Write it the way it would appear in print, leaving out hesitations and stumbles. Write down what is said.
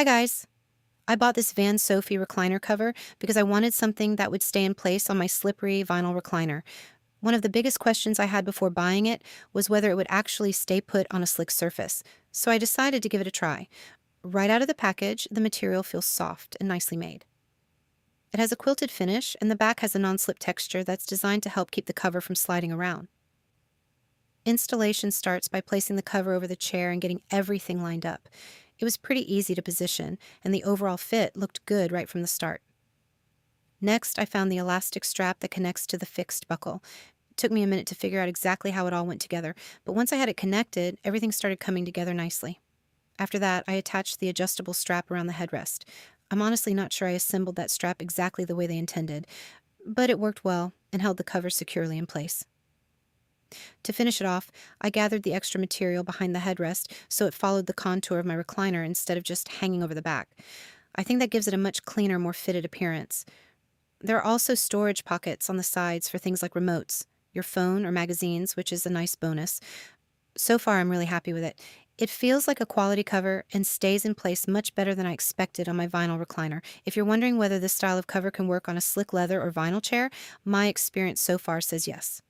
Hi guys! I bought this VANSOFY recliner cover because I wanted something that would stay in place on my slippery vinyl recliner. One of the biggest questions I had before buying it was whether it would actually stay put on a slick surface, so I decided to give it a try. Right out of the package, the material feels soft and nicely made. It has a quilted finish, and the back has a non-slip texture that's designed to help keep the cover from sliding around. Installation starts by placing the cover over the chair and getting everything lined up. It was pretty easy to position, and the overall fit looked good right from the start. Next, I found the elastic strap that connects to the fixed buckle. It took me a minute to figure out exactly how it all went together, but once I had it connected, everything started coming together nicely. After that, I attached the adjustable strap around the headrest. I'm honestly not sure I assembled that strap exactly the way they intended, but it worked well and held the cover securely in place. To finish it off, I gathered the extra material behind the headrest so it followed the contour of my recliner instead of just hanging over the back. I think that gives it a much cleaner, more fitted appearance. There are also storage pockets on the sides for things like remotes, your phone, or magazines, which is a nice bonus. So far, I'm really happy with it. It feels like a quality cover and stays in place much better than I expected on my vinyl recliner. If you're wondering whether this style of cover can work on a slick leather or vinyl chair, my experience so far says yes.